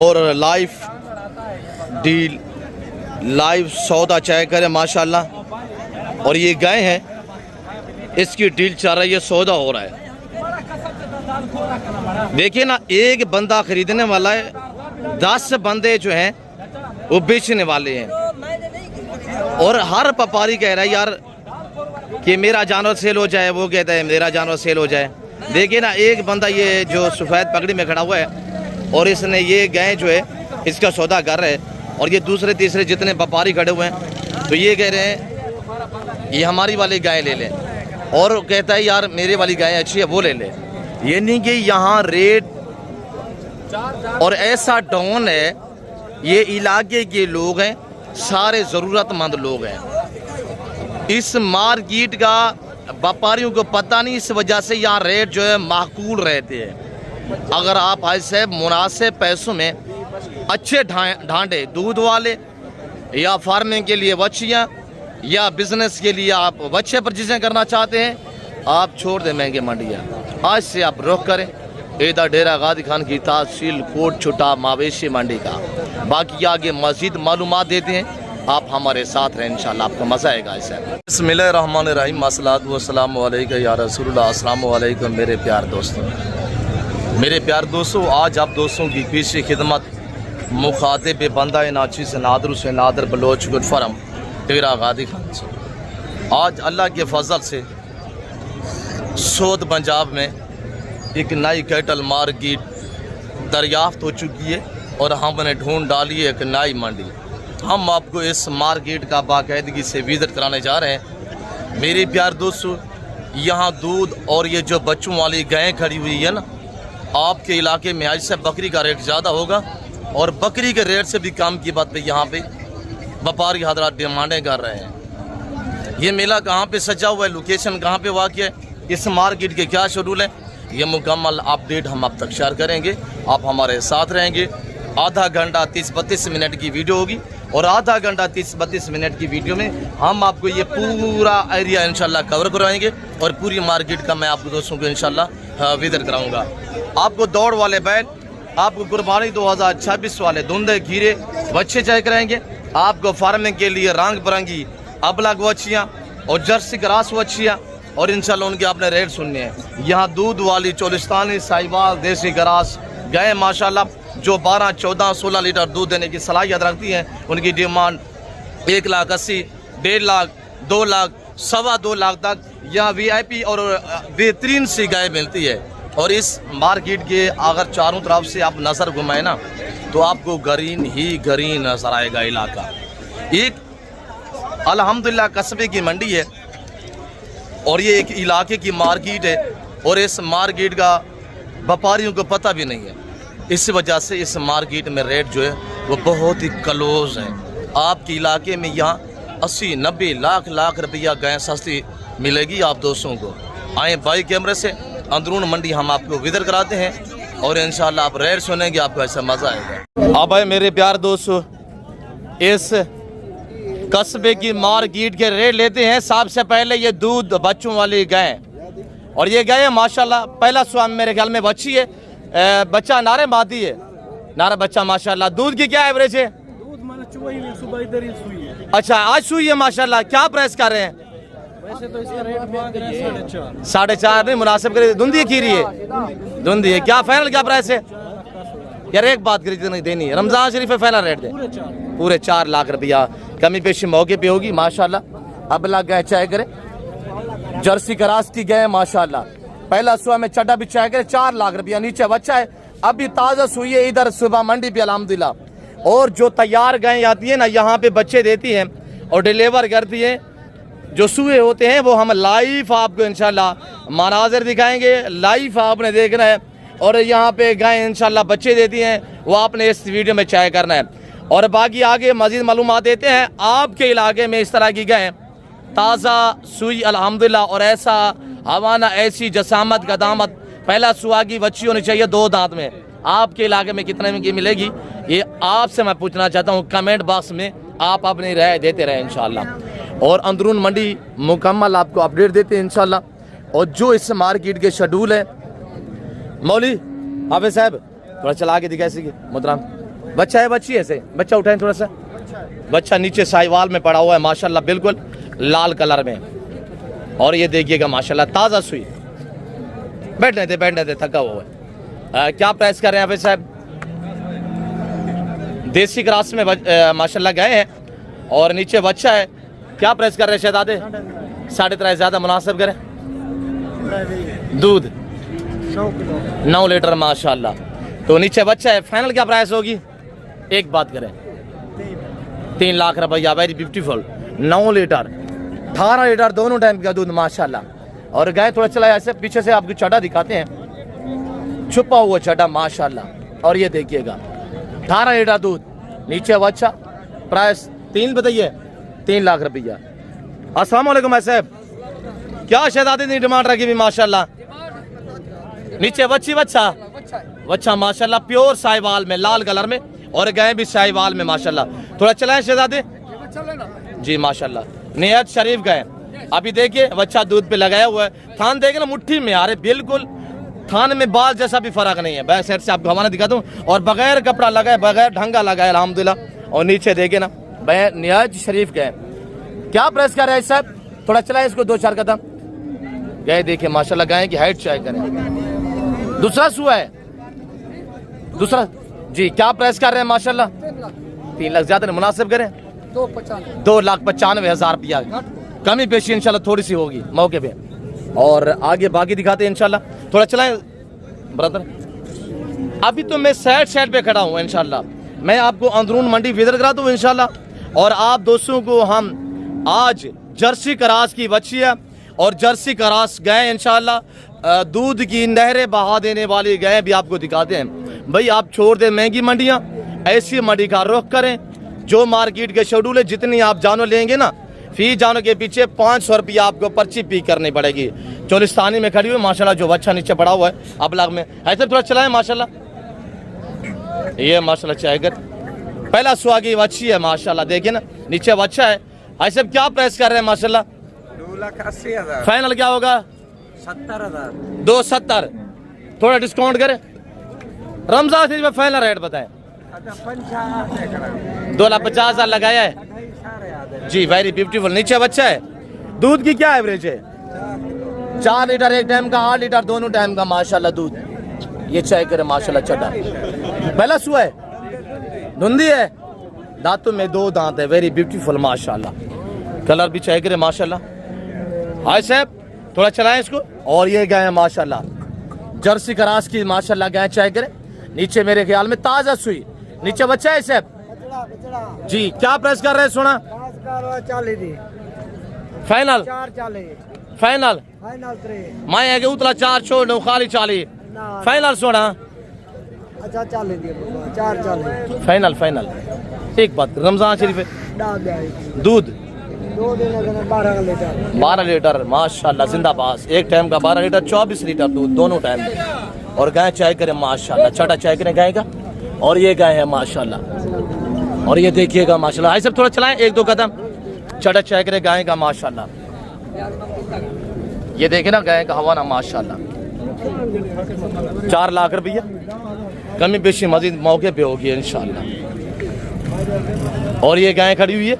और live deal, live सौदा check करें माशाल्लाह। और ये गाय है, इसकी डील चल रही है, सौदा हो रहा है। देखिए ना, एक बंदा खरीदने वाला है, 10 बंदे जो हैं वो बेचने वाले हैं। और हर व्यापारी कह रहा है यार कि मेरा जानवर सेल हो जाए, वो कहता है मेरा जानवर सेल हो जाए। देखिए ना, एक बंदा ये जो सफ़ेद पगड़ी में खड़ा हुआ है और इसने ये गाय जो है इसका सौदा कर रहा है। और ये दूसरे तीसरे जितने व्यापारी खड़े हुए हैं तो ये कह रहे हैं ये हमारी वाली गाय ले लें, और कहता है यार मेरी वाली गाय अच्छी है वो ले ले। ये नहीं कि यहाँ रेट और ऐसा डाउन है, ये इलाके के लोग हैं, सारे ज़रूरतमंद लोग हैं। इस मार्केट का व्यापारियों को पता नहीं, इस वजह से यहाँ रेट जो है माकूल रहते हैं। अगर आप ऐसे मुनासिब पैसों में अच्छे ढांडे दूध वाले या फार्मिंग के लिए बच्चियाँ या बिजनेस के लिए आप बच्चे परचेजिंग करना चाहते हैं, आप छोड़ दें महंगे मंडियाँ। आज से आप रुख करें इधर डेरा गाजी खान की तहसील कोट छुटा मवेशी मंडी का। बाकी आगे मज़ीद मालूमात देते हैं, आप हमारे साथ रहें, इंशाल्लाह आपको मज़ा आएगा। ऐसा बिस्मिल्लाहिर्रहमानिर्रहीम, अस्सलातु वस्सलामु अलैका या रसूलल्लाह, अस्सलामु अलैकुम मेरे प्यार दोस्तों। मेरे प्यार दोस्तों, आज आप दोस्तों की पेशी खिदमत मुखातिब बंदा नाची से नादर बलोच गुलफरम डेरा गाजी खान से। आज अल्लाह के फजल से सऊद पंजाब में एक नई कैटल मार्केट दरियाफ्त हो चुकी है और हमने ढूंढ डाली है एक नई मंडी। हम आपको इस मार्केट का बाकायदगी से विजिट कराने जा रहे हैं। मेरे प्यार दोस्तों, यहाँ दूध और ये जो बच्चों वाली गायें खड़ी हुई है ना, आपके इलाके में आज से बकरी का रेट ज़्यादा होगा और बकरी के रेट से भी कम की बात पे यहाँ पे व्यापारी हजरात डिमांडें कर रहे हैं। ये मेला कहाँ पे सजा हुआ है, लोकेशन कहाँ पे वाक़या है, इस मार्केट के क्या शेड्यूल है, ये मुकम्मल अपडेट हम आप तक शेयर करेंगे। आप हमारे साथ रहेंगे। आधा घंटा 30-32 मिनट की वीडियो होगी और आधा घंटा 30-32 मिनट की वीडियो में हम आपको ये पूरा एरिया इंशाल्लाह कवर करवाएंगे और पूरी मार्केट का मैं आपको दोस्तों को इंशाल्लाह विजिट कराऊंगा। आपको दौड़ वाले बैल, आपको कुर्बानी 2026 वाले धुंधे खीरे बच्चे चेक कराएंगे। आपको फार्मिंग के लिए रंग बिरंगी अबलग बच्चियाँ और जर्सी क्रॉस बच्चियाँ, और इंशाल्लाह उनके आपने रेट सुनने हैं। यहाँ दूध वाली चोलिस्तानी साहिवाल देसी ग्रास गाय माशाल्लाह जो 12, 14, 16 लीटर दूध देने की सलाहियत रखती हैं, उनकी डिमांड 1,80,000, 1.5 लाख, 2 लाख, 2.25 लाख तक यहाँ VIP और बेहतरीन सी गाय मिलती है। और इस मार्केट के अगर चारों तरफ से आप नज़र घुमाएं ना तो आपको ग्रीन ही ग्रीन नजर आएगा इलाका। एक अल्हम्दुलिल्लाह कस्बे की मंडी है और ये एक इलाके की मार्केट है और इस मार्केट का व्यापारियों को पता भी नहीं है। इस वजह से इस मार्केट में रेट जो है वो बहुत ही क्लोज है। आपके इलाके में यहाँ 80-90 लाख रुपया गाय सस्ती मिलेगी आप दोस्तों को। आए बाई कैमरे से अंदरून मंडी हम आपको विजिट कराते हैं और इंशाल्लाह आप रेट सुनेंगे, आपको ऐसा मज़ा आएगा। अब भाई मेरे प्यार दोस्तों, इस कस्बे की मार्केट के रेट लेते हैं। सबसे पहले ये दूध बच्चों वाली गाय, और ये गाय माशाल्लाह पहला स्वामी मेरे ख्याल में बच्ची है, बच्चा नारे मादी है, नारा बच्चा माशाल्लाह। दूध की क्या एवरेज है? दूध मैंने सुबह इधर ही सुई है। अच्छा, आज सुई है माशाल्लाह। क्या प्राइस कर रहे हैं? वैसे तो इसका रेट मांग रहे हैं 4.5 नहीं मुनासिब करिए। धुंधी खीरी है, धुंधी है। क्या फाइनल क्या प्राइस है यार? एक बात खरीद नहीं देनी है, रमजान शरीफ है, फाइनल रेट दे पूरे 4 लाख रुपया। कमी पेशी मौके पे होगी माशाल्लाह। अब लग गए चाय करे, जर्सी क्रॉस की गए माशाल्लाह। पहला सुबह में चड्डा भी चाय करे, 4 लाख रुपया। नीचे बच्चा है, अभी ताज़ा सुई है इधर सुबह मंडी पे अल्हम्दुलिल्लाह। और जो तैयार गायें आती है ना यहाँ पे बच्चे देती हैं और डिलीवर करती हैं, जो सुए होते हैं वो हम लाइव आपको इंशाल्लाह मनाज़र दिखाएंगे, लाइव आपने देखना है। और यहाँ पे गायें इंशाल्लाह बच्चे देती हैं, वो आपने इस वीडियो में चेक करना है। और बाकी आगे मज़ीद मालूमात देते हैं। आपके इलाके में इस तरह की गायें ताज़ा सुई अल्हम्दुलिल्लाह और ऐसा हवाना, ऐसी जसामत कदामत, पहला सुहागी बच्ची होनी चाहिए 2 दांत में। आपके इलाके में कितने में की मिलेगी ये आपसे मैं पूछना चाहता हूँ। कमेंट बॉक्स में आप अपनी राय देते रहे इंशाल्लाह। और अंदरून मंडी मुकम्मल आपको अपडेट देते हैं इंशाल्लाह। और जो इस मार्केट के शेड्यूल है, मौली हाफिज साहब थोड़ा चला के दिखा सके मोहतरम। बच्चा है बच्ची ऐसे, बच्चा उठाएं थोड़ा सा, बच्चा नीचे साहिवाल में पड़ा हुआ है माशाल्लाह, बिल्कुल लाल कलर में। और ये देखिएगा माशाल्लाह ताज़ा सुई, बैठने दे थका हुआ है। क्या प्राइस कर रहे हैं हाफिज साहब? देसी क्रॉस में माशाल्लाह गए हैं और नीचे बच्चा है। क्या प्राइस कर रहे हैं शहजादे? 3.5 ज़्यादा मुनासिब करें। दूध 9 लीटर माशाल्लाह। तो नीचे बच्चा है, फाइनल क्या प्राइस होगी? एक बात करें, 3 लाख रुपया, वेरी ब्यूटीफुल। 9 लीटर 18 लीटर दोनों टाइम का दूध माशाल्लाह। और गाय थोड़ा चला ऐसे पीछे से आपको चटा दिखाते हैं, छुपा हुआ चटा माशाल्लाह। और ये देखिएगा 18 लीटर दूध, नीचे बच्चा, प्राइस 3 बताइए, 3 लाख रुपया। अस्सलाम वालेकुम साहब, क्या शहजादी ने डिमांड रखी भी माशाल्लाह? नीचे बच्चा माशाल्लाह, प्योर साहिवाल में, लाल कलर में, और गाय भी साहिवाल में माशाल्लाह। थोड़ा चलाएं शहजादे जी माशाल्लाह। नियत शरीफ गाय, अभी देखिए बच्चा दूध पे लगाया हुआ है, थान देखे ना मुट्ठी में आ रहे, बिल्कुल थान में बाल जैसा भी फर्क नहीं है। बैक साइड से आपको हवाना दिखा दूं, और बगैर कपड़ा लगाए, बगैर ढंगा लगाए अल्हम्दुलिल्लाह। और नीचे देखे ना नियत शरीफ गाय। क्या प्रेस कर रहे हैं साहब? थोड़ा चलाए इसको 2-4 कदम। गाय देखिए माशाल्लाह, गाय की हाइट चेक करें। दूसरा सुआ है, दूसरा जी। क्या प्राइस कर रहे हैं माशाल्लाह? 3 लाख ज़्यादा मुनासिब करें, 2,95,000 रुपया। कमी पेशी इंशाल्लाह थोड़ी सी होगी मौके पे। और आगे बाकी दिखाते हैं इंशाल्लाह। थोड़ा चलाएं ब्रदर। अभी तो मैं साइड पे खड़ा हूँ इंशाल्लाह, मैं आपको अंदरून मंडी विजिट करा दूँ इंशाल्लाह। और आप दोस्तों को हम आज जर्सी क्रॉस की बच्ची है और जर्सी क्रॉस गाय इंशाल्लाह, दूध की नहरें बहा देने वाली गाय भी आपको दिखाते हैं। भाई आप छोड़ दें महंगी मंडियाँ, ऐसी मंडी का रुख करें जो मार्केट के शेड्यूल है। जितनी आप जानवर लेंगे ना, फी जानवर के पीछे 500 रुपया आपको पर्ची पी करनी पड़ेगी। चोलिस्तानी में खड़ी हुई माशाल्लाह, जो बच्चा नीचे पड़ा हुआ है अबलग में, ऐसे थोड़ा चलाएं माशाल्लाह। ये माशाल्लाह चाहकर पहला सुहागी बच्ची है माशाल्लाह, देखिए ना नीचे बच्चा है। ऐसे क्या प्राइस कर रहे हैं माशाल्लाह? 2,80,000। फाइनल क्या होगा? 70,000। 2,70,000। थोड़ा डिस्काउंट करें, रमजान शरीफ में फाइनल रेट बताएं। 2,50,000 लगाया है जी, वेरी ब्यूटीफुल। नीचे बच्चा है, दूध की क्या एवरेज है? 4 लीटर एक टाइम का, 8 लीटर दोनों टाइम का माशाल्लाह दूध। ये चाय करे माशाल्लाह चटा। पहला सुआ है, धुंधी है, दांतों में 2 दांत है, वेरी ब्यूटीफुल माशाल्लाह। कलर भी चाय करे माशाल्लाह। हाय साहब थोड़ा चलाएं इसको। और ये गाय है माशाल्लाह, जर्सी क्रॉस की माशाल्लाह गाय चाय करे। नीचे मेरे ख्याल में ताजा सुई, नीचे बच्चा है साहब जी। क्या प्राइस कर रहे हैं सोना? 40 फाइनल 440 फाइनल फाइनल 3 मैं आगे उतला 4 छोड़ दूं, खाली 40 फाइनल सोना। अच्छा 40 दिए 440 फाइनल फाइनल। एक बात, रमजान शरीफ है, दूध 2 दिन में 12 लीटर 12 लीटर माशाल्लाह जिंदाबाद। एक टाइम का 12 लीटर 24 लीटर दूध दोनों टाइम। और गाय चाय करे माशाल्लाह, छठा चाय करे गाय का। और ये गाय है माशाल्लाह, और ये देखिएगा माशाल्लाह। सब थोड़ा चलाएं 1-2 कदम, छठा चाय करे गाय का माशाल्लाह। ये देखे ना गाय का हवाना माशाल्लाह। 4 लाख रुपया, कमी बेशी मजीद मौके पे होगी इंशाल्लाह। और ये गाय खड़ी हुई है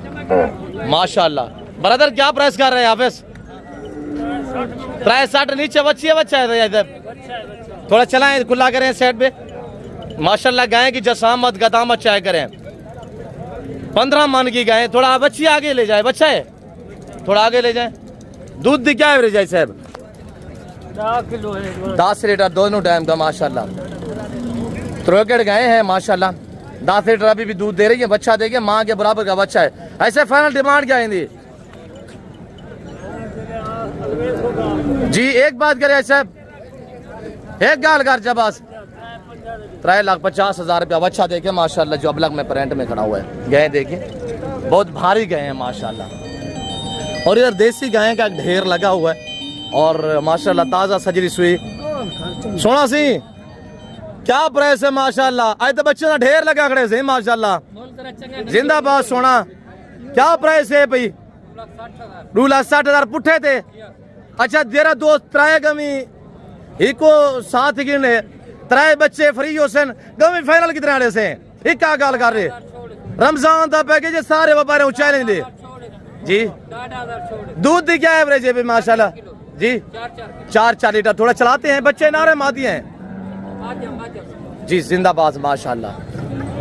माशाल्लाह। ब्रदर क्या प्राइस कर रहे हैं हाफिज? प्राइस 60। नीचे बच्ची है, बच्चा है इधर। थोड़ा चलाएं, खुला करें साइड पे माशाल्लाह। गाय की जसामत गदामत चाय करें। 15 मन की गाय, थोड़ा बच्ची आगे ले जाए, बच्चा है थोड़ा आगे ले जाए। दूध दी क्या एवरेज है साहब? 10 लीटर दोनों टाइम का माशाल्लाह। त्रोकेट गाय है माशाल्लाह, 10 लीटर अभी भी दूध दे रही है। बच्चा देखिए माँ के बराबर का बच्चा है। ऐसे फाइनल डिमांड क्या है जी? एक बात करें साहब, एक गाल कर जबास 3,50,000 रुपया बच्चा देखे माशाल्लाह, जो अबलग में प्रेंट में खड़ा हुआ है। गाय देखिए बहुत भारी गाय है माशाल्लाह। और इधर देसी गाय का ढेर लगा हुआ है और माशाल्लाह ताज़ा सजरी सुई। सोना सी क्या प्राइस है माशाल्लाह? आज तो बच्चों का ढेर लगा खड़े से माशाल्लाह, जिंदाबाद। सोना क्या प्राइस है भाई? 2,60,000 पुट्ठे थे। अच्छा तेरा दोस्त त्राय गमी इको साथ गिने त्राय बच्चे फ्री होसन गमी फाइनल कितने आने से? एक क्या गाल कर रहे रमजान का पैकेज सारे व्यापारी चैलेंज दे जी। दूध की क्या एवरेज है माशाल्लाह जी? 4 लीटर। थोड़ा चलाते हैं बच्चे नारे मादी हैं जी, जिंदाबाद माशाल्लाह।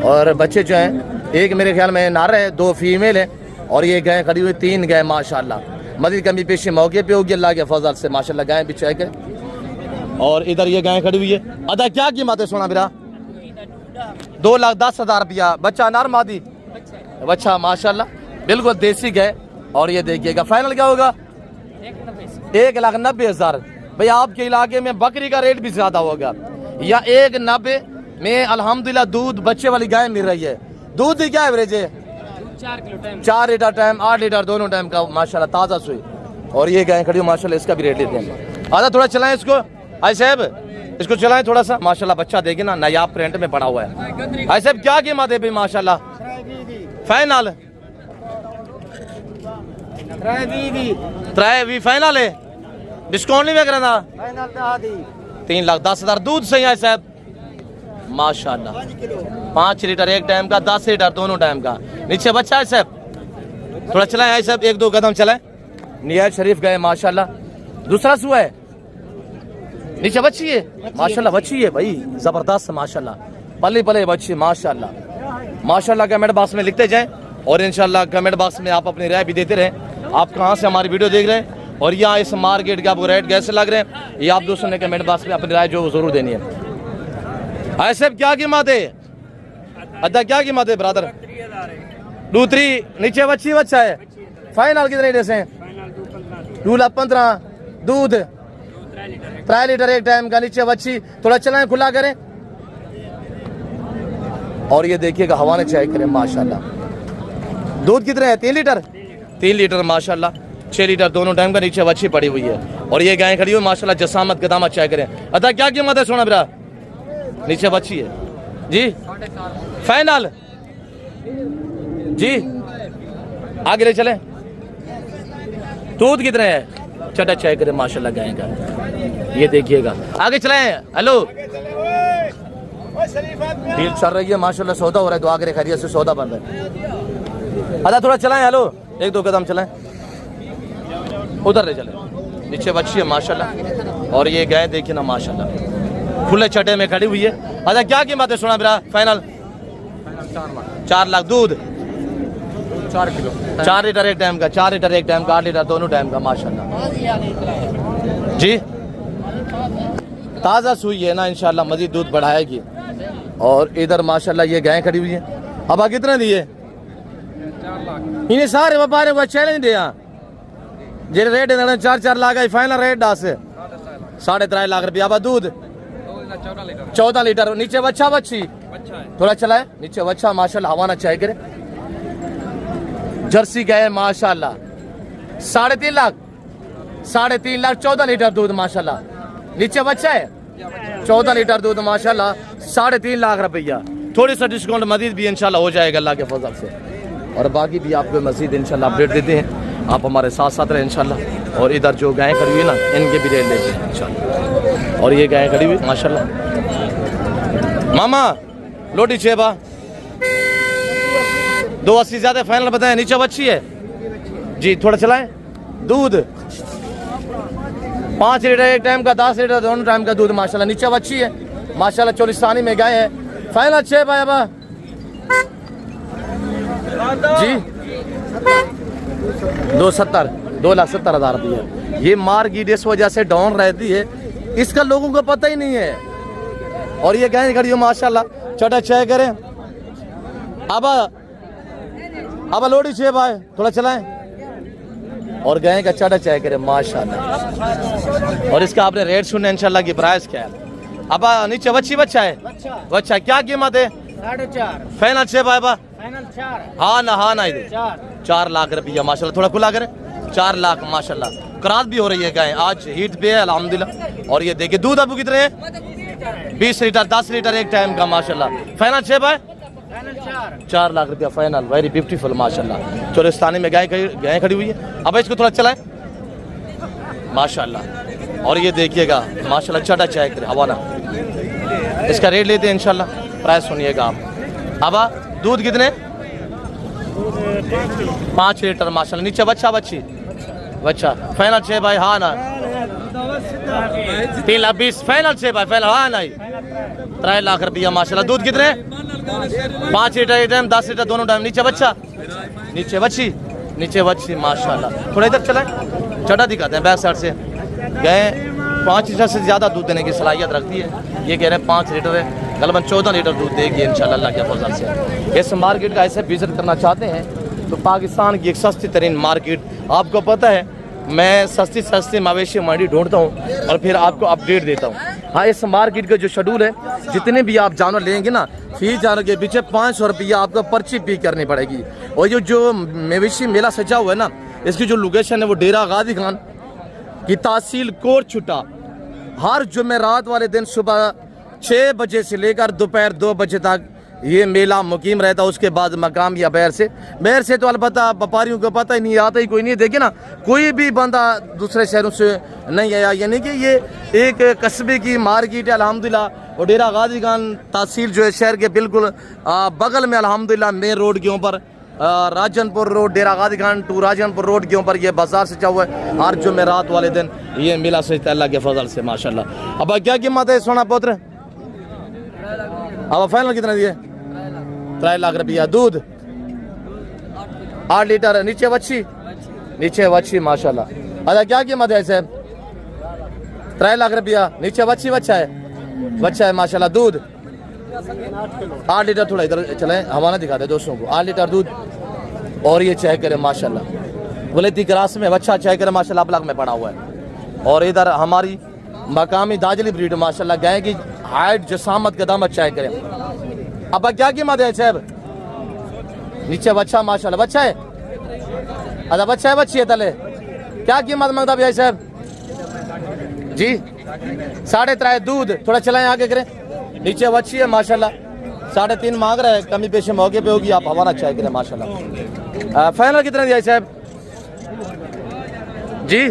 और बच्चे जो हैं एक मेरे ख्याल में नारे है, 2 फीमेल है और ये गाय खड़ी हुई 3 गाय माशाल्लाह। मजीद कमी पेशी मौके पे होगी अल्लाह के फजल से माशाल्लाह। गाय भी चेक है और इधर ये गाय खड़ी हुई है। अदा क्या कीमत है सोना मेरा? 2,10,000 रुपया। बच्चा नार मादी बच्चा माशाल्लाह बिल्कुल देसी गाय। और ये देखिएगा फाइनल क्या होगा? 1,90,000। भाई आपके इलाके में बकरी का रेट भी ज्यादा होगा या 1,90 में अल्हम्दुलिल्लाह दूध बच्चे वाली गाय मिल रही है। दूध की क्या एवरेज है? 4 लीटर टाइम 8 लीटर दोनों टाइम का माशाल्लाह ताज़ा सुई। और ये गाय खड़ी माशाल्लाह इसका भी रेट लेते हैं। आधा थोड़ा चलाएं इसको आई साहब, इसको चलाएं थोड़ा सा माशाल्लाह। बच्चा देखे ना नायाब प्रिंट में पड़ा हुआ है। आई साहब क्या कीमत है भाई माशाल्लाह? फाइनल 3 फाइनल है, डिस्काउंट नहीं वगैरह ना? 3,10,000। दूध सही है साहब माशाल्लाह। 5 लीटर एक टाइम का, 10 लीटर दोनों टाइम का। नीचे बच्चा है साहब, थोड़ा चलाएं आई साहब, 1-2 कदम चलाएं। नियाज शरीफ गए माशाल्लाह। दूसरा सुआ है, नीचे बच्ची है माशाल्लाह। बच्ची है भाई जबरदस्त माशाल्लाह, पले पले बच्ची माशाल्लाह माशाल्लाह। कमेंट बॉक्स में लिखते जाएं और इंशाल्लाह कमेंट बॉक्स में आप अपनी राय भी देते रहें। आप कहाँ से हमारी वीडियो देख रहे हैं और यहाँ इस मार्केट के आपको रेट कैसे लग रहे हैं, ये आप दोस्तों ने कमेंट बॉक्स में अपनी राय जो जरूर देनी है। ऐसे क्या कीमत है? अदा क्या कीमत है ब्रदर? 2-3 नीचे बच्ची बच्चा है। फाइनल कितने जैसे? 2,15,000। दूध 3 लीटर एक टाइम का। नीचे बच्ची थोड़ा चलाएं खुला करें। और ये देखिएगा हवा ने चाय करें माशाल्लाह। दूध कितने है? 3 लीटर 3 लीटर माशाल्लाह। 6 लीटर दोनों टाइम का। नीचे बच्ची पड़ी हुई है और ये गाय खड़ी हुई माशाल्लाह। जसामत कदामत चाय करें। अदा क्या कीमत है सोना मेरा? नीचे बच्ची है जी। फाइनल जी, आगे ले चले। दूध कितने है? चटा चाय करें माशाल्लाह गाय का। ये देखिएगा आगे चले। हेलो डील चल रही है माशाल्लाह, सौदा हो रहा है तो आगे खैरियत से सौदा बन रहा है। अदा थोड़ा चलाएं। हेलो 1-2 कदम चलाएं, उधर ले चले। नीचे बच्ची है माशाल्लाह और ये गाय देखिए ना माशाल्लाह खुले चटे में खड़ी हुई है। अच्छा क्या कीमत है सोना मेरा? फाइनल 4 लाख। दूध 4 किलो 4 लीटर एक टाइम का। 4 लीटर एक टाइम का, 8 लीटर दोनों टाइम का माशाल्लाह जी। ताज़ा सुई है ना, इंशाल्लाह मजीद दूध बढ़ाएगी। और इधर माशाल्लाह ये गाय खड़ी हुई है। अब कितने दिए? इन्हें सारे व्यापारियों को चैलेंज दिया जे रेट 4-4 लाख है। फाइनल रेट 10 3.5 लाख रुपया। अब दूध 14 लीटर। नीचे बच्चा बच्ची थोड़ा चलाए। नीचे बच्चा माशाल्लाह हवा ना चाय करे। जर्सी गाय माशाल्लाह 3.5 लाख 3.5 लाख 14 लीटर दूध माशाल्लाह। नीचे बच्चा है 14 लीटर दूध माशाल्लाह 3.5 लाख रुपया। थोड़ी सा डिस्काउंट मजीद भी इंशाल्लाह हो जाएगा अल्लाह के फजल से। और बाकी भी आपको मजीद इंशाल्लाह अपडेट देते हैं। आप हमारे साथ साथ रहें इंशाल्लाह। और इधर जो गाय खड़ी हुई ना इनके भी रेट लेते हैं इंशाल्लाह। और ये गाय खड़ी हुई माशाल्लाह। मामा लोटी छेबा 280 ज्यादा फाइनल बताएं। नीचे बच्ची है जी, थोड़ा चलाएं। दूध 5 लीटर एक टाइम का, 10 लीटर दोनों टाइम का दूध माशाल्लाह। नीचे बच्ची है माशाल्लाह। चोलिस्तानी में गाय है। फाइनल 6 भाई अब जी 2,70,000 रुपये। ये मार्केट इस वजह से डाउन रहती है, इसका लोगों को पता ही नहीं है। और ये गाय खड़ी हो माशाल्लाह। छोटा चाय करें। अब लोडी 6 भाई थोड़ा चलाएं। और गाय का चाटा चाय करें माशाल्लाह। और इसका आपने रेट सुनने इंशाल्लाह की प्राइस क्या है। अब नीचे बच्ची बच्चा है। बच्चा क्या कीमत है? 4.5 फाइनल 6 भाई बा। फाइनल 4 हाँ ना इधर 4 लाख रुपया माशाल्लाह। थोड़ा खुला करें। 4 लाख माशाल्लाह। क्रॉस भी हो रही है गाय, आज हीट पे है अल्हम्दुलिल्लाह। और ये देखिए दूध अबू कितने हैं? 20 लीटर 10 लीटर एक टाइम का माशाल्लाह। फाइनल 6 भाई 4 लाख रुपया फाइनल। वेरी ब्यूटीफुल माशाल्लाह। चोलिस्तानी में गाय खड़ी हुई है। अब इसको थोड़ा चलाएं माशाल्लाह। और ये देखिएगा माशाल्लाह चटा चाय करे हवाना। इसका रेट लेते हैं इंशाल्लाह। प्राइस सुनिएगा आप। अब दूध कितने? 5 लीटर माशाल्लाह। नीचे बच्चा बच्ची बच्चा फाइनल 6 भाई हाँ ना 3,20,000 फाइनल 6 भाई फाइनल हाँ नहीं 3 लाख रुपया माशाल्लाह। दूध कितने? 5 लीटर एक टाइम 10 लीटर दोनों टाइम। नीचे बच्चा नीचे बच्ची माशाल्लाह। थोड़ा इधर चला चढ़ा दिखाते हैं बैक साइड से। गए 5 लीटर से ज़्यादा दूध देने की सलाहियत रखती है। ये कह रहे हैं 5 लीटर है, गलबन 14 लीटर दूध देगी इंशाल्लाह अल्लाह के फजल से। इस मार्केट का ऐसे विजिट करना चाहते हैं तो पाकिस्तान की एक सस्ती तरीन मार्केट, आपको पता है मैं सस्ती मवेशी मंडी ढूंढता हूँ और फिर आपको अपडेट देता हूँ। हाँ, इस मार्केट का जो शेड्यूल है, जितने भी आप जानवर लेंगे ना, फी जानवर के पीछे 500 रुपया आपको पर्ची पे करनी पड़ेगी। और जो मवेशी मेला सजा हुआ है ना, इसकी जो लोकेशन है वो डेरा गाजी खान की तहसील कोट छुट्टा। हर जुमेरात वाले दिन सुबह 6 बजे से लेकर दोपहर 2 बजे तक ये मेला मुकीम रहता है। उसके बाद मकाम या बैर से तो अलबत्ता व्यापारियों को पता ही नहीं, आता ही कोई नहीं। देखिए ना, कोई भी बंदा दूसरे शहरों से नहीं आया, यानी कि ये एक कस्बे की मार्केट है अल्हम्दुलिल्लाह। और डेरा गाजी खान तहसील जो है शहर के बिल्कुल बगल में अल्हम्दुलिल्लाह मेन रोड के ऊपर Rajanpur road, Dera Ghazi Khan to Rajanpur road के ऊपर ये बाजार सजा हुआ है। हर जुमेरात वाले दिन ये मेला सजता है अल्लाह के फजल से माशाल्लाह। अब क्या कीमत है सोना पुत्र? अब फाइनल कितना दिए? 3 लाख रुपया। दूध 8 लीटर। नीचे बच्ची माशाल्लाह। अच्छा क्या कीमत है साहब? 3 लाख रुपया। नीचे बच्चा है माशाल्लाह। दूध 8 लीटर। थोड़ा इधर चले, हवाना दिखाते दोस्तों को। 8 लीटर दूध। और ये चेक करें माशाल्लाह, वलेती क्रास में बच्चा चेक करें माशाल्लाह, ब्लॉक में पड़ा हुआ है। और इधर हमारी मकामी दाजली ब्रीड माशाल्लाह, गाय की हाइट जसामत का दामत चेक करें। अब क्या कीमत है साहब? नीचे बच्चा माशाल्लाह। बच्चा है? अच्छा बच्चा है, बच्ची है तले। क्या कीमत मांगता भैया साहब जी? 3.5 दूध। थोड़ा चलाएं आगे करें। नीचे बच्ची है माशाल्लाह, 3.5 मांग रहा है। कमी पेशे मौके पे होगी, आप हमारा चेक करें माशाल्लाह। फाइनल कितना दिया साहब जी?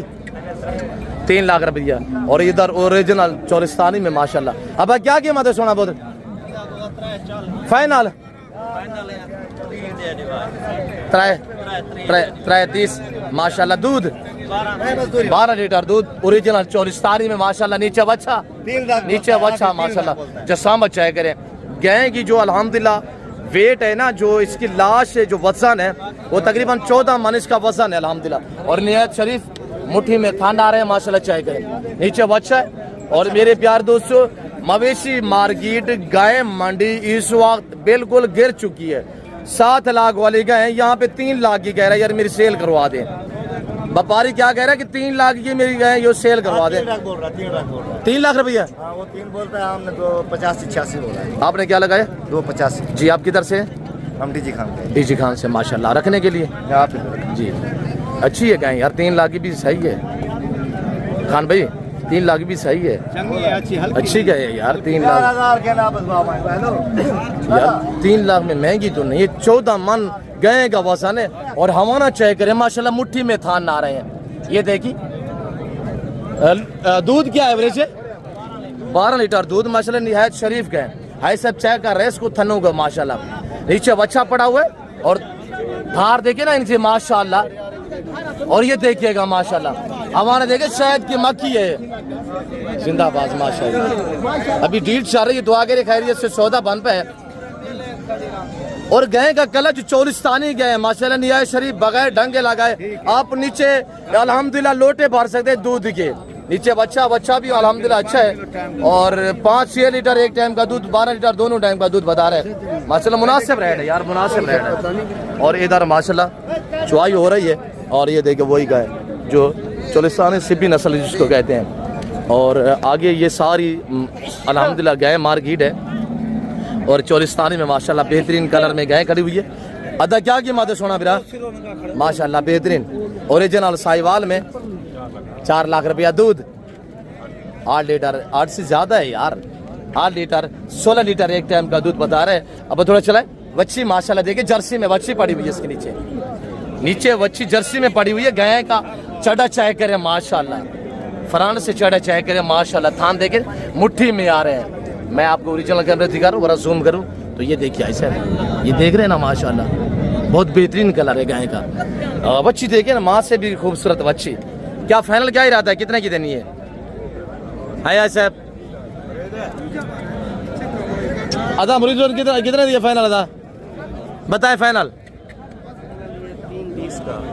3 लाख रुपया। और इधर ओरिजिनल चोरिस्तानी में माशाल्लाह। अब क्या कीमत है सोना बोध? फाइनल 30 माशाल्लाह। दूध 12 लीटर दूध, ओरिजिनल चोरिस्तानी में माशाल्लाह। नीचे बच्चा माशाल्लाह। जसामत चाहे करें। गाय की जो अल्हम्दुलिल्लाह वेट है ना, जो इसकी लाश है, जो वजन है वो तकरीबन 14 मन इसका वजन है अल्हम्दुलिल्लाह। और निहायत शरीफ मुट्ठी में खाना आ रहे हैं माशाल्लाह चाहे करें। नीचे बच्चा है। और मेरे प्यार दोस्तों, मवेशी मार्केट गाय मंडी इस वक्त बिल्कुल गिर चुकी है। 7 लाख वाली गाय यहाँ पे 3 लाख की कह रहा है यार मेरी सेल करवा दें। व्यापारी क्या कह रहा है कि 3 लाख की मेरी गाय ये सेल करवा दें। 3 लाख रुपया। वो 3 बोलता है, हमने 285 बोला है। आपने क्या लगाया? 285 जी। आप किधर से? हम डीजी खान से माशाल्लाह। रखने के लिए जी अच्छी है गाय यार। 3 लाख की भी सही है खान भाई, 3 लाख भी सही है, अच्छी गाय है यार। 3 लाख यार, 3 लाख में महंगी तो नहीं है। 14 मन गाय का वजन है। और हमारा चेक करें माशाल्लाह, मुट्ठी में थान ना रहे हैं। ये देखिए दूध क्या एवरेज है? 12 लीटर दूध माशाल्लाह। निहायत शरीफ गाय है सब चेक कर रहे हैं इसको थनों का माशाल्लाह। नीचे बच्चा पड़ा हुआ है और धार देखिए ना इनसे माशाल्लाह। और ये देखिएगा माशाल्लाह, हमारा देखिए शहद की मक्खी है जिंदाबाद माशाल्लाह। अभी डील चल रही है, दुआ के खैरियत से सौदा बन पे है। और गाय का कलर जो चोरिस्तानी गाय है माशाल्लाह, निहायत शरीफ, बगैर डंगे लगाए आप नीचे अल्हम्दुलिल्लाह लोटे भर सकते दूध के। नीचे बच्चा भी अल्हम्दुलिल्लाह अच्छा है। और 5-6 लीटर एक टाइम का दूध, 12 लीटर दोनों टाइम का दूध बता रहे हैं माशाल्लाह। मुनासिब रेट है यार, मुनासिब रेट है। और इधर माशाल्लाह चुवाई हो रही है। और ये देखिए वही गाय जो चोलिस्तानी सिपी नस्ल जिसको कहते हैं। और आगे ये सारी अल्हम्दुलिल्लाह गाय मार्केट है। और चोलिस्तानी में माशाल्लाह बेहतरीन कलर में गाय खड़ी हुई है। अदा क्या कीमत है सोना बिरा? माशाल्लाह बेहतरीन ओरिजिनल साहिवाल में 4 लाख रुपया। दूध 8 लीटर, 8 से ज्यादा है यार। 8 लीटर 16 लीटर एक टाइम का दूध बता रहे हैं। अब थोड़ा चलाए। बच्ची माशाल्लाह देखिए, जर्सी में बच्ची पड़ी हुई है इसके नीचे बच्ची जर्सी में पड़ी हुई है। गाय का चढ़ा चाय करे माशाल्लाह, फ्रंट से चढ़ा चाय करे माशाल्लाह। थान देखे मुट्ठी में आ रहे हैं। मैं आपको ओरिजिनल कैमरे दिखा रहा हूँ, जरा जूम करूँ तो ये देखिए ऐसे ये देख रहे हैं ना माशाल्लाह, बहुत बेहतरीन कलर है गाय का। बच्ची देखिए ना, माँ से भी खूबसूरत बच्ची। क्या फाइनल क्या इरादा है, कितने की देनी है साहब? अदा मुरीद कितने दिए फाइनल? अदा बताए फाइनल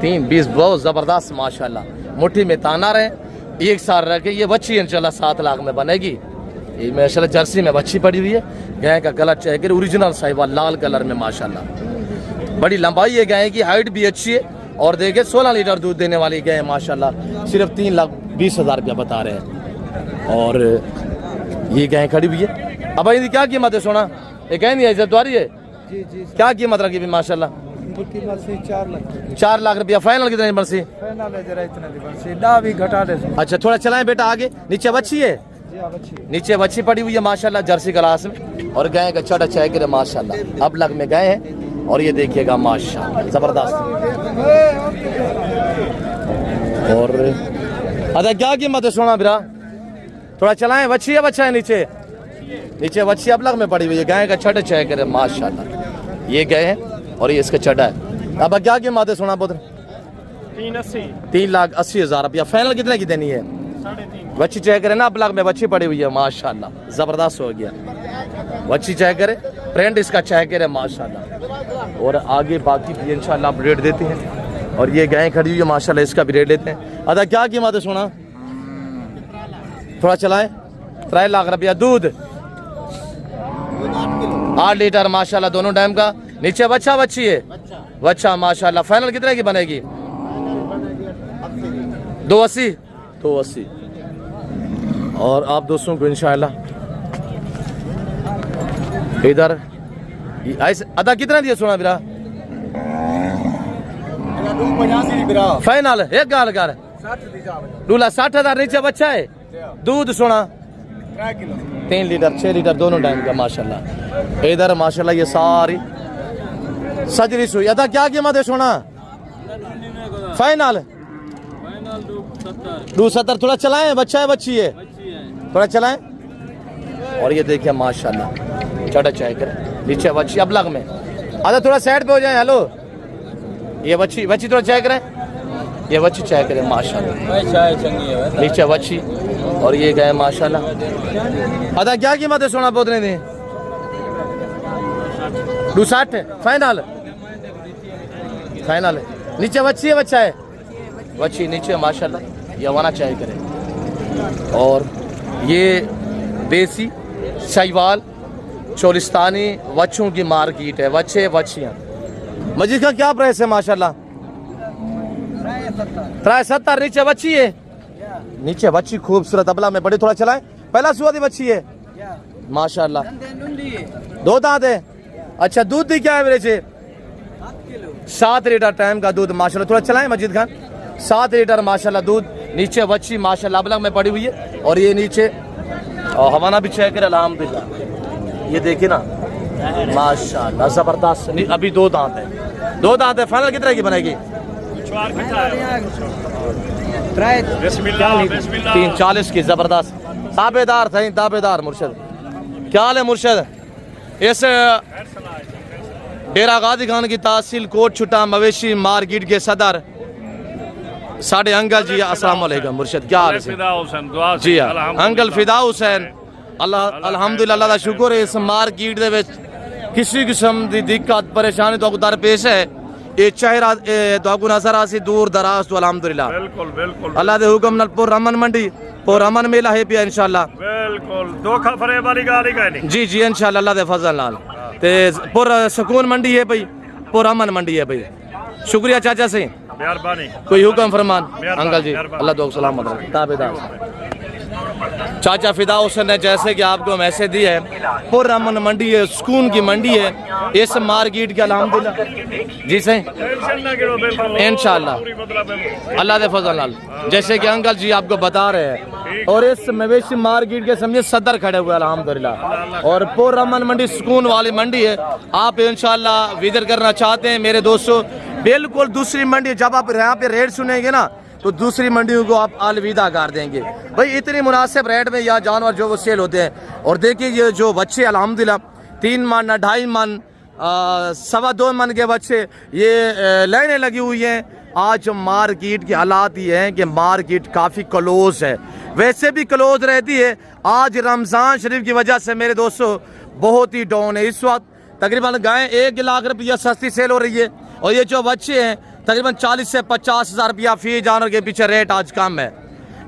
3-20। बहुत ज़बरदस्त माशाल्लाह, मुट्ठी में ताना रहे, एक साल रखे। ये बच्ची इंशाल्लाह 7 लाख में बनेगी। ये माशाल्लाह जर्सी में बच्ची पड़ी हुई है। गाय का कलर चाहिए ओरिजिनल साहिवाल लाल कलर में माशाल्लाह, बड़ी लंबाई है गाय की, हाइट भी अच्छी है। और देखिए 16 लीटर दूध देने वाली गाय माशाल्लाह, सिर्फ 3,20,000 रुपया बता रहे हैं। और ये गाय खड़ी हुई है। अब इनकी क्या कीमत है सोना? ये कह नहीं है द्वारी है जी जी क्या कीमत रखी भी माशाल्लाह? इनकी बरसी 4 लाख 4 लाख रुपया। फाइनल कितने बरसी? फाइनल है जरा इतना दी बरसी ना भी घटा दे। अच्छा थोड़ा चलाएं बेटा आगे। नीचे बच्ची है, जी हाँ बच्ची नीचे बच्ची पड़ी हुई है माशाल्लाह जर्सी क्लास में। और गाय का छोटा चाय करे माशाल्लाह, अब लग में गए हैं। और ये देखिएगा माशाल्लाह जबरदस्त। और अदा क्या कीमत है सोना बिरा? थोड़ा चलाएं। बच्ची है, बच्चा है नीचे, नीचे बच्ची अब लग में पड़ी हुई है। गाय का छोटा चाय करे माशाल्लाह, ये गए हैं और ये इसका चढ़ा है। अब क्या कीमत है सोना पुत्र? 3,80,000 रुपया। फाइनल कितने की देनी है? 3.5 बच्ची चेक करे ना, अब लग में बच्ची पड़ी हुई है माशाल्लाह, जबरदस्त हो गया। बच्ची चेक करे, प्रिंट इसका चेक करे माशाल्लाह। और आगे बाकी भी इंशाल्लाह आप रेट देते हैं। और ये गाय खड़ी हुई है माशाल्लाह, इसका भी रेट लेते हैं। अदा क्या कीमत है सोना? थोड़ा चलाएं। 3 लाख रुपया। दूध 8 लीटर माशाल्लाह दोनों टाइम का। नीचे बच्चा बच्ची है, बच्चा माशाल्लाह। फाइनल कितने की बनेगी? 280। और आप दोस्तों को इंशाल्लाह इधर ऐसे अदा कितना दिया सोना बिरा? फाइनल एक गाल कर 60,000। नीचे बच्चा है। दूध सोना 3 लीटर 6 लीटर दोनों टाइम का माशाल्लाह। इधर माशाल्लाह ये सारी सजरी सुई। अदा क्या कीमत है सोना? फाइनल 270। थोड़ा चलाएं। बच्चा है, बच्ची है, थोड़ा चलाएं। और ये देखिए माशाल्लाह चढ़ा चाय कर। नीचे बच्ची अब लग में। अदा थोड़ा साइड पे हो जाए। हेलो ये बच्ची थोड़ा चाय करें। ये बच्ची चाय करें माशाल्लाह, नीचे बच्ची। और ये गए माशाल्लाह। अदा क्या कीमत है सोना पोतने दी? 260। फाइनल नीचे बच्ची है, बच्चा है, बच्ची नीचे माशाल्लाह। ये वाना चाय करें। और ये देसी साहिवाल चोलिस्तानी बच्चों की मार्केट है। बच्चे बच्चियाँ मजीद का क्या प्राइस है माशाल्लाह? 70। नीचे बच्ची है, नीचे बच्ची खूबसूरत अबला में बड़ी। थोड़ा चलाएं। पहला सुवादी बच्ची है माशाल्लाह, 2 दांत है। अच्छा दूध दी क्या है मेरे से? 7 लीटर टाइम का दूध माशाल्लाह। थोड़ा चलाएं मजीद खान। 7 लीटर माशाल्लाह दूध। नीचे बच्ची माशाल्लाह अबला में पड़ी हुई है। और ये नीचे और हवाना भी चेक करे अल्हम्दुलिल्लाह। ये देखिए ना माशाल्लाह जबरदस्त। अभी 2 दांत है, 2 दांत है। फाइनल कितने की बनेगी? 340 की। जबरदस्त ताबेदार थे, ताबेदार मुर्शद। क्या हाल है मुर्शद? इस डेरा गाजी खान की तहसील कोट छुट्टा मवेशी मार्केट के सदर साढ़े अंकल जी अस्सलाम वालेकुम। मुर्शद क्या हाल है? जी हाँ अंकल फिदा हुसैन। अल्लाह अल्हम्दुलिल्लाह अल्लाह दा शुक्र है। इस मार्केट दे विच किसी किस्म की दिक्कत परेशानी तो दरपेश है। ये चेहरा तो नजर आसी दूर दराज तो अल्हम्दुलिल्लाह बिल्कुल अल्लाह दे हुक्म नाल पुर अमन मंडी पुर अमन मेला है पिया इंशाल्लाह। बिल्कुल धोखा फरेब वाली गाल ही कहनी। जी जी इंशाल्लाह अल्लाह दे फजल नाल ते पुर सुकून मंडी है भाई, पुर अमन मंडी है भाई। शुक्रिया चाचा से, मेहरबानी। कोई हुक्म फरमान अंकल जी। मेहरबानी। अल्लाह दो सलामत रखे। ताबेदार चाचा फिदा हुसैन ने जैसे कि आपको मैसेज दी है, पुर अमन मंडी है, सुकून की मंडी है इस मार्केट के अल्हम्दुलिल्लाह। जी सही इंशाल्लाह अल्लाह दे फजल नाल जैसे कि अंकल जी आपको बता रहे हैं। और इस मवेशी मार्केट के समझे सदर खड़े हुए अल्हम्दुलिल्लाह। और पुर अमन मंडी सुकून वाली मंडी है। आप इंशाल्लाह विजिट करना चाहते हैं मेरे दोस्तों, बिल्कुल दूसरी मंडी। जब आप यहाँ पे रेट सुनेंगे ना तो दूसरी मंडियों को आप अलविदा कर देंगे भाई। इतनी मुनासिब रेट में यहाँ जानवर जो वो सेल होते हैं। और देखिए ये जो बच्चे अल्हम्दुलिल्लाह 3 मन 2.5 मन 2.25 मन के बच्चे ये लाइनें लगी हुई हैं। आज मार्केट के हालात ये हैं कि मार्केट काफ़ी क्लोज है, वैसे भी क्लोज रहती है। आज रमज़ान शरीफ की वजह से मेरे दोस्तों बहुत ही डाउन है। इस वक्त तकरीबन गाय 1 लाख रुपया सस्ती सेल हो रही है और ये जो बच्चे हैं तकरीबन 40 से 50 हज़ार रुपया फी जानवर के पीछे रेट आज कम है।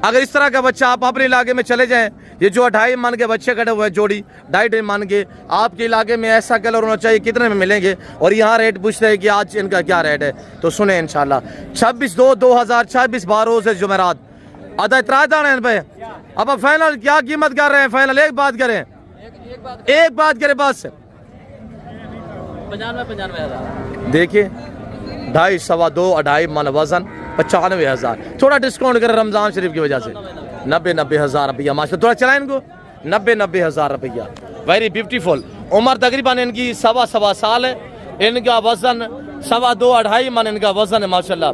अगर इस तरह का बच्चा आप अपने इलाके में चले जाएं, ये जो 2.5 मन के बच्चे खड़े हुए हैं जोड़ी 2.5 मन के, आपके इलाके में ऐसा कलर होना चाहिए कितने में मिलेंगे, और यहाँ रेट पूछते हैं कि आज इनका क्या रेट है। तो सुने इंशाल्लाह 26/2/2026 12 से जुमेरात आधा इतरा दाना इन पे। अब फाइनल क्या कीमत कर रहे हैं? फाइनल एक बात करें, एक बात करें बस 95 देखिए 2.5 सवा 2.5 मन वजन 95,000। थोड़ा डिस्काउंट करें रमजान शरीफ की वजह से 90 हज़ार रुपया माशा। थोड़ा चलाएं इनको 90 हज़ार रुपया। Very beautiful. उम्र तकरीबन इनकी सवा साल है। इनका वजन 2.25 मन इनका वजन है माशाल्लाह।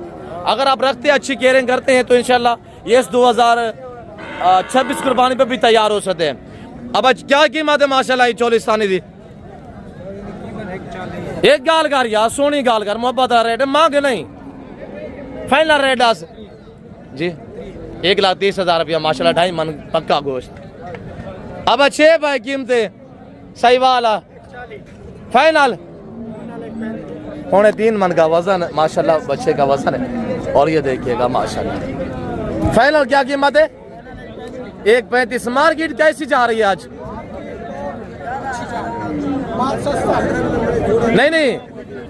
अगर आप रखते अच्छी केयरिंग करते हैं तो इंशाल्लाह ये 2026 कुर्बानी पे भी तैयार हो सकते हैं। अब आज क्या कीमत है माशाल्लाह? चोलिस्तानी दी एक गाल कर यार, सोनी गाल कर, मोहब्बत रेट मांग नहीं, फाइनल रेट आज जी 1,30,000 रुपया माशाल्लाह। 2.5 मन पक्का गोश्त। अब अच्छे भाई कीमतें सही वाला फाइनल 3.25 मन का वजन माशाल्लाह बच्चे का वजन है। और ये देखिएगा माशाल्लाह फाइनल क्या कीमत है? 1.35। मार्केट कैसी जा रही है आज? नहीं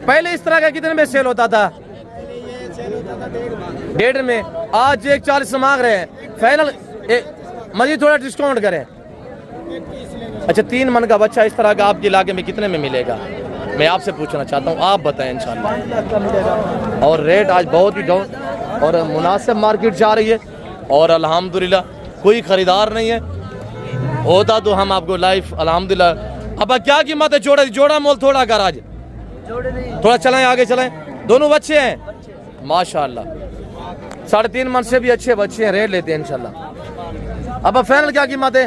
पहले इस तरह का कितने में सेल होता था? 1.5 में। आज 1.40 मांग रहे हैं। फाइनल मजीद थोड़ा डिस्काउंट करें। अच्छा 3 मन का बच्चा इस तरह का आपके इलाके में कितने में मिलेगा? मैं आपसे पूछना चाहता हूँ, आप बताएं इंशाल्लाह। और रेट आज बहुत ही डाउन और मुनासिब मार्केट जा रही है और अल्हम्दुलिल्लाह कोई खरीदार नहीं है। होता तो हम आपको लाइव अल्हम्दुलिल्लाह। अब क्या कीमत है? जोड़ा मोल थोड़ा कर आज थोड़ा चलाएं, आगे चलाएं। दोनों बच्चे हैं माशाल्लाह। 3.5 मन से भी अच्छे बच्चे हैं, रेट लेते हैं इंशाल्लाह। अब फाइनल क्या कीमत है?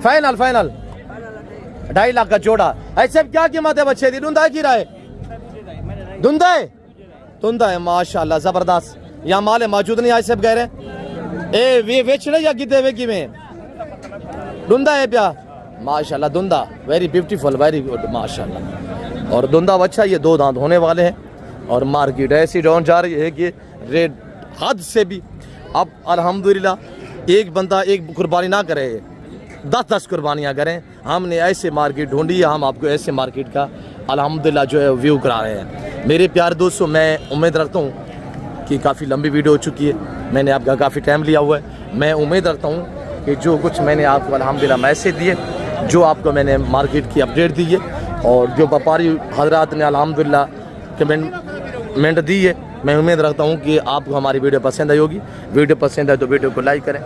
फाइनल 2.5 लाख का जोड़ा। ऐसे क्या कीमत है बच्चे दी? धुंधा की राय धुंधा है माशाल्लाह जबरदस्त। यहाँ माल मौजूद नहीं ऐसे कह रहे ए वे वेच रहे या गिदे वे की में धुंधा है प्या माशाल्लाह। धुंधा वेरी ब्यूटीफुल, वेरी गुड माशाल्लाह। और धुंधा बच्चा ये 2 दांत होने वाले हैं। और मार्केट ऐसी डाउन जा रही है कि रेट हद से भी। अब अल्हम्दुलिल्लाह एक बंदा एक कुर्बानी ना करे, 10 कुर्बानियाँ करें। हमने ऐसे मार्केट ढूंढी है, हम आपको ऐसे मार्केट का अल्हम्दुलिल्लाह जो है व्यू करा रहे हैं। मेरे प्यारे दोस्तों, मैं उम्मीद रखता हूँ कि काफ़ी लंबी वीडियो हो चुकी है, मैंने आपका काफ़ी टाइम लिया हुआ है। मैं उम्मीद रखता हूँ कि जो कुछ मैंने आपको अल्हम्दुलिल्लाह मैसेज दिए, जो आपको मैंने मार्केट की अपडेट दी है और जो व्यापारी हजरात ने अल्हम्दुलिल्लाह कमेंट दी है, मैं उम्मीद रखता हूँ कि आपको हमारी वीडियो पसंद आई होगी। वीडियो पसंद आए तो वीडियो को लाइक करें,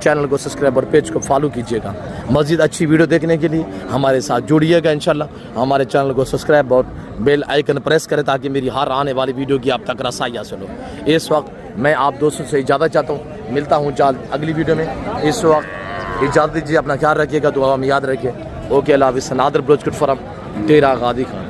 चैनल को सब्सक्राइब और पेज को फॉलो कीजिएगा। मज़ीद अच्छी वीडियो देखने के लिए हमारे साथ जुड़िएगा इंशाल्लाह। हमारे चैनल को सब्सक्राइब और बेल आइकन प्रेस करें ताकि मेरी हर आने वाली वीडियो की आप तक रसाई हासिल हो। इस वक्त मैं आप दोस्तों से इजाज़त चाहता हूँ, मिलता हूँ जल्द अगली वीडियो में। इस वक्त इजाज़त दीजिए, अपना ख्याल रखिएगा, दुआ में याद रखिए। ओके, अल्लाह हाफ़िज़। नादिर ब्रोचकुट फॉरम, तेरा गादी खान।